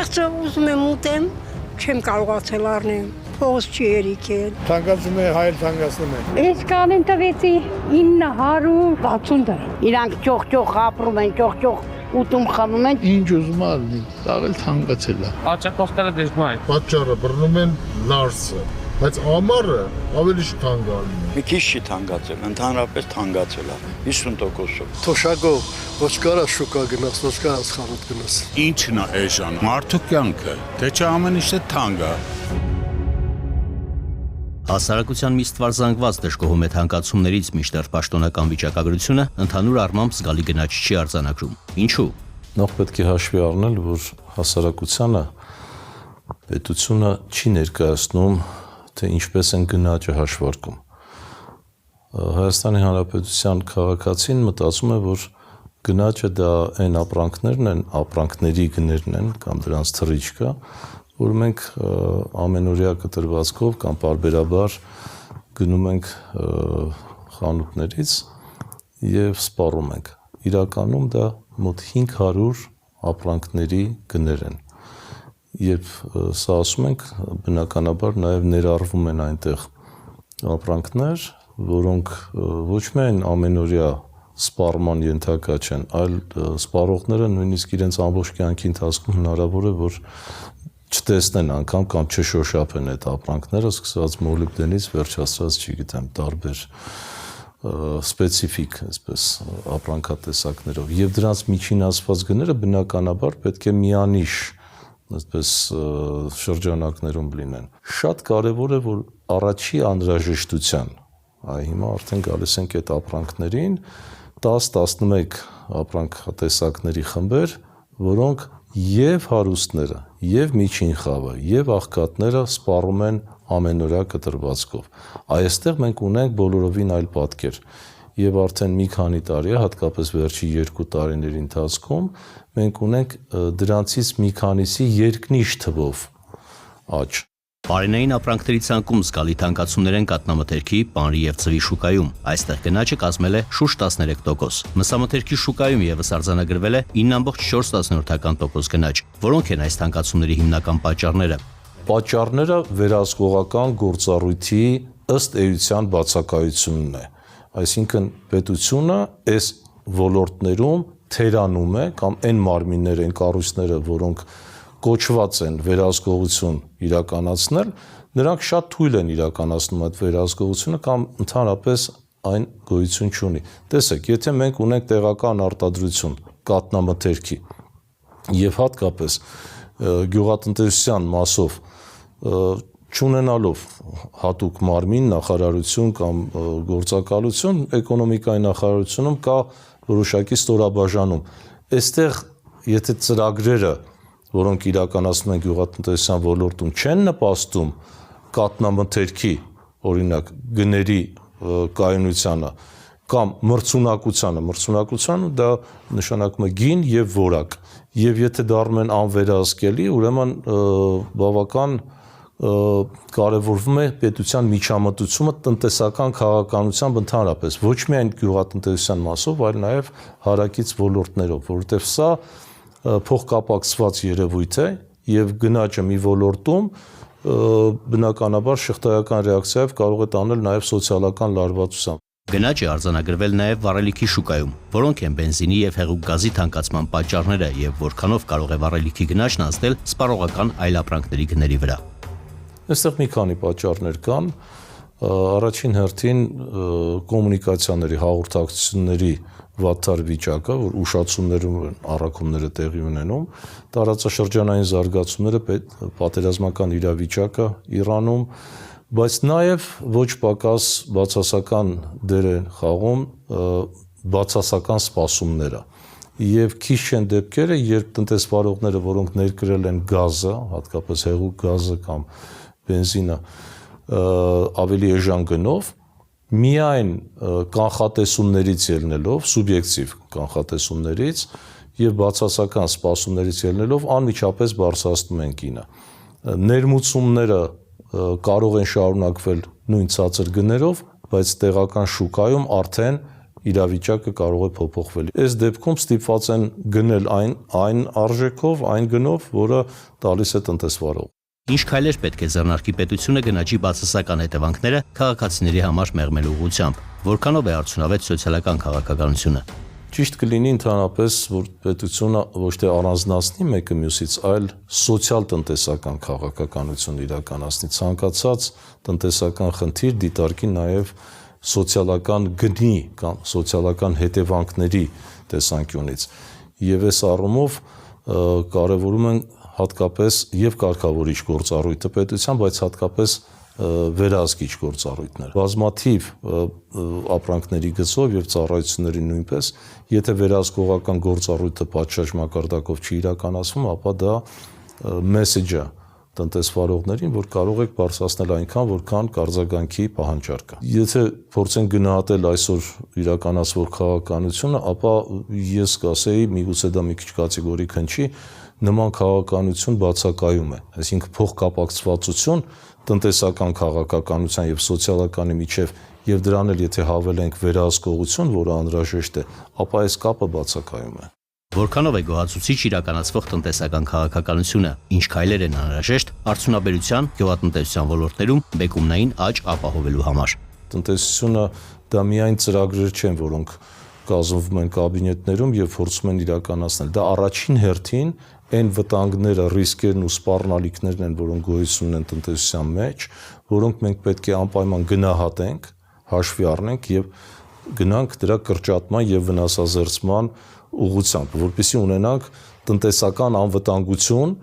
Կարծը ուզում եմ ուտեմ, չեմ կարողացել առնեմ, փողոց չի երիքել։ Թանկացում է, հայել թանկացնում է։ Այս կանին տվեցի 960 դրամ։ Իրանք ճոխ-ճոխ ապրում են, ճոխ-ճոխ ուտում խմում են։ Ինչ ուզում ալնի, աղել թանկացել է։ Աճակոստերը դժվար։ Պատճառը բռնում են լարսը, բայց ամառը ավելի թանկանում է։ Մի քիչ չի թանկացել, ընդհանրապես թանկացել է 50%-ով։ Թոշակով ոչ կարա շուկա գնաս, ոչ կարա խանութ գնաս։ Ինչն է էժան, մարդու կյանքը, թե չէ ամեն ինչ է թանկ է։ Հասարակության մի ստվար զանգված դժգոհում է թանկացումներից, մինչդեռ պաշտոնական վիճակագրությունը ընդհանուր առմամբ զգալի գնաճ չի արձանագրում։ Ինչու՞։ Նախ պետք է հաշվի առնել, որ հասարակությանը պետությունը չի ներկայացնում, թե ինչպես են գնաճը հաշվարկում։ Հայաստանի Հանրապետության քաղաքացին մտածում է, որ գնաճը դա այն ապրանքներն են, ապրանքների գներն են կամ դրանց թռիչքը, որ մենք ամենօրյա կտրվածքով կամ պարբերաբար գնում ենք խանութներից եւ սպառում ենք։ Իրականում դա մոտ 500 ապրանքների գներ են։ Երբ սա ասում ենք, բնականաբար նաև ներառվում են այնտեղ ապրանքներ, որոնք ոչ միայն ամենօրյա սպառման ենթակա չեն, այլ սպառողները նույնիսկ իրենց ամբողջ կյանքի ընթացքում հնարավոր է, որ չտեսնեն անգամ կամ չշոշափեն այդ ապրանքները, սկսած մոլիբդենից վերջացած, չգիտեմ, տարբեր սպეციფիկ, այսպես ապրանքատեսակներով, եւ դրանց միջինացված գները բնականաբար պետք է միանիշ այսպես շրջանակներում լինեն։ Շատ կարևոր է, որ առաջի անհրաժեշտության, հիմա արդեն գալիս ենք այդ ապրանքներին, 10-11 ապրանքատեսակների խմբեր, որոնք եւ հարուստները, եւ միջին խավը, եւ աղքատները սպառում են ամենօրյա կտրվածքով։ Այստեղ մենք ունենք բոլորովին այլ պատկեր։ Եվ արդեն մի քանի տարի է, հատկապես վերջի 2 տարիների ընթացքում, մենք ունենք դրանցից մի քանիսի երկնիշ թվով աճ։ Բարենային ապրանքների ցանկում զգալի թանկացումներ են կաթնամթերքի, պանրի եւ ծվի շուկայում։ Այստեղ գնաճը կազմել է շուրջ 13%։ Մսամթերքի շուկայում եւս արձանագրվել է 9.4% գնաճ։ Որոնք են այս թանկացումների հիմնական պատճառները։ Պատճառները վերահսկողական գործառույթի ըստ էության բացակայությունն է։ Այսինքն պետությունը այս ոլորտներում թերանում է կամ այն մարմիններ, այն կառույցները, որոնք կոչված են վերահսկողություն իրականացնել, նրանք շատ թույլ են իրականացնում այդ վերահսկողությունը կամ ընդհանրապես այն գոյություն չունի։ Տեսեք, եթե մենք ունենք տեղական արտադրություն կաթնամթերքի եւ հատկապես գյուղատնտեսության մասով չունենալով հատուկ մարմին, նախարարություն կամ գործակալություն, էկոնոմիկայի նախարարությունում կա որոշակի ստորաբաժանում։ Այստեղ եթե ծրագրերը, որոնք իրականացնում են գյուղատնտեսության ոլորտում, չեն նպաստում կաթնամթերքի, օրինակ, գների կայունությանը կամ մրցունակությանը դա նշանակում է գին եւ որակ։ Եվ եթե դառնում են անվերահսկելի, ուրեմն բավական կարևորվում է պետության միջամտությունը տնտեսական քաղաքականությամբ ընդհանրապես, ոչ միայն գյուղատնտեսության մասով, այլ նաև հարակից ոլորտներով, որովհետև սա փոխկապակցված երևույթ է եւ գնաճը մի ոլորտում բնականաբար շղթայական ռեակցիայով կարող է տանել նաև սոցիալական լարվածությամբ։ Գնաճ է արձանագրվել նաև վառելիքի շուկայում, որոնք են բենզինի եւ հեղուկ գազի թանկացման պատճառները եւ որքանով կարող է վառելիքի գնաճն ազդել սպառողական այլ ապրանքների գների վրա։ Այստեղ մի քանի պատճառներ կան, առաջին հերթին կոմունիկացիաների, հաղորդակցությունների վատթար վիճակը, որ ուշացումներում առաքումները տեղի ունենում, տարածաշրջանային զարգացումները, պատերազմական իրավիճակը Իրանում, բայց նաև ոչ պակաս բացասական դեր են խաղում բացասական սպասումները։ Եվ քիչ չեն դեպքերը, երբ տնտեսվարողները, որոնք ներկրել են գազը, հատկապես հեղուկ գազը կամ բենզինը ավելի էժան գնով, միայն կանխատեսումներից ելնելով, սուբյեկտիվ կանխատեսումներից եւ բացասական սպասումներից ելնելով անմիջապես բարձրացնում են գինը։ Ներմուծումները կարող են շարունակվել նույն ցածր գներով, բայց տեղական շուկայում արդեն իրավիճակը կարող է փոփոխվել։ Այս դեպքում ստիպված են գնել այն արժեքով, այն գնով, որը տալիս է տնտեսվարող։ Ինչ քայլեր պետք է ձեռնարկի պետությունը գնաճի բացասական հետևանքները քաղաքացիների համար մեղմելու ուղղությամբ, որքանով է արդյունավետ սոցիալական քաղաքականությունը։ Ճիշտ կլինի ընդհանրապես, որ պետությունը ոչ թե առանձնացնի մեկը մյուսից, այլ սոցիալ-տնտեսական քաղաքականություն իրականացնի, ցանկացած տնտեսական խնդիր դիտարկի նաև սոցիալական գնի կամ սոցիալական հետևանքների տեսանկյունից։ Եվ այս առումով կարևորում են հատկապես եւ կարգավորիչ գործառույթը պետության, բայց հատկապես վերահսկիչ գործառույթներ։ Բազմաթիվ ապրանքների գծով եւ ծառայությունների նույնպես, եթե վերահսկողական գործառույթը պատշաճ մակարդակով չի իրականացվում, ապա դա մեսեջ է տնտեսվարողներին, որ կարող եք բարձրացնել այնքան, որքան կարձագանքի պահանջարկը։ Եթե փորձենք գնահատել այսօր իրականացվող քաղաքականությունը, ապա ես կասեի, միգուցե դա մի քիչ կատեգորիկ հնչի, նման քաղաքականություն բացակայում է, այսինքն փոխկապակցվածություն տնտեսական քաղաքականության եւ սոցիալականի միջև եւ դրան էլ եթե հավելենք վերահսկողություն, որը անհրաժեշտ է, ապա այս կապը բացակայում է։ Որքանով է գոհացուցիչ իրականացվող տնտեսական քաղաքականությունը, ինչ քայլեր են անհրաժեշտ արդյունաբերության, գյուղատնտեսության ոլորտներում բեկումնային աճ ապահովելու համար։ Տնտեսությունը դա միայն ծրագրեր չեն, որոնք կազմվում են կաբինետներում եւ փորձում են իրականացնել։ Դա առաջին հերթին այն վտանգները, ռիսկերն ու սպառնալիքներն են, որոնք գոյություն ունեն տնտեսության մեջ, որոնք մենք պետք է անպայման գնահատենք, հաշվի առնենք եւ գնանք դրա կրճատման եւ վնասազերծման ուղղությամբ, որպեսզի ունենանք տնտեսական անվտանգություն,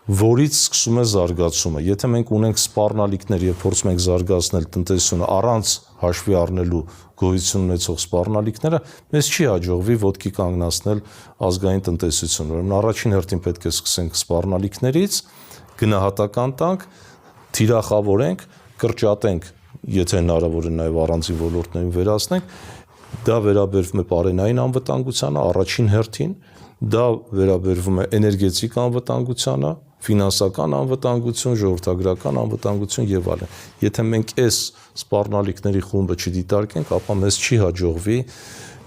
որից սկսում է զարգացումը։ Եթե մենք ունենք սպառնալիքներ եւ փորձում ենք զարգացնել տնտեսությունը առանց հաշվի առնելու գոյություն ունեցող սպառնալիքները, մեզ չի հաջողվի ոտքի կանգնացնել ազգային տնտեսությունը։ Ուրեմն առաջին հերթին պետք է սկսենք սպառնալիքներից, գնահատական տանք, թիրախավորենք, կրճատենք, եթե հնարավոր է նաեւ առանձին ոլորտներում վերացնենք։ Դա վերաբերվում է պարենային անվտանգությանը առաջին հերթին, դա վերաբերվում է էներգետիկ անվտանգությանը, ֆինանսական անվտանգություն, ժողովրդագրական անվտանգություն եւ այլն։ Եթե մենք այս սպառնալիքների խումբը չդիտարկենք, ապա մեզ չի հաջողվի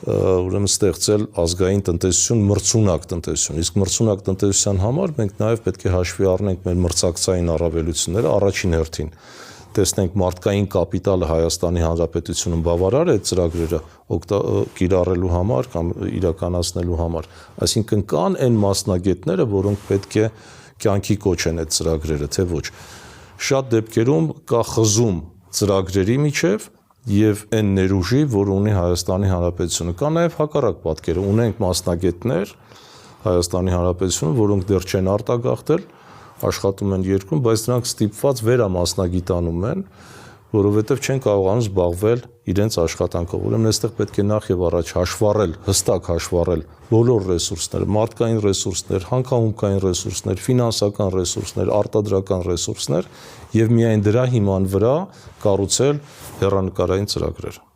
ուրեմն ստեղծել ազգային տնտեսություն, մրցունակ տնտեսություն։ Իսկ մրցունակ տնտեսության համար մենք նաեւ պետք է հաշվի առնենք մեր մրցակցային առավելությունները առաջին հերթին։ Տեսնենք մարդկային կապիտալը Հայաստանի Հանրապետությունում բավարար է ծրագրերը կիրառելու համար կամ իրականացնելու համար։ Այսինքն կան այն մասնագետները, որոնք պետք է կյանքի կոչեն այդ ծրագրերը, թե ոչ։ Շատ դեպքերում կա խզում ծրագրերի միջև եւ այն ներուժի, որ ունի Հայաստանի Հանրապետությունը։ Կա նաեւ հակառակ պատկերը։ Ունենք մասնագետներ Հայաստանի Հանրապետությունում, որոնք դեռ չեն արտագաղթել, աշխատում են երկրում, բայց նրանք ստիպված վերամասնագիտանում են, որովհետև չեն կարողանում զբաղվել իրենց աշխատանքով։ Ուրեմն այստեղ պետք է նախ եւ առաջ հաշվառել, հստակ հաշվառել բոլոր ռեսուրսները, մարդկային ռեսուրսներ, հանքահումքային ռեսուրսներ, ֆինանսական ռեսուրսներ, արտադրական ռեսուրսներ եւ միայն դրա հիման վրա կառուցել հեռանկարային ծրագրեր։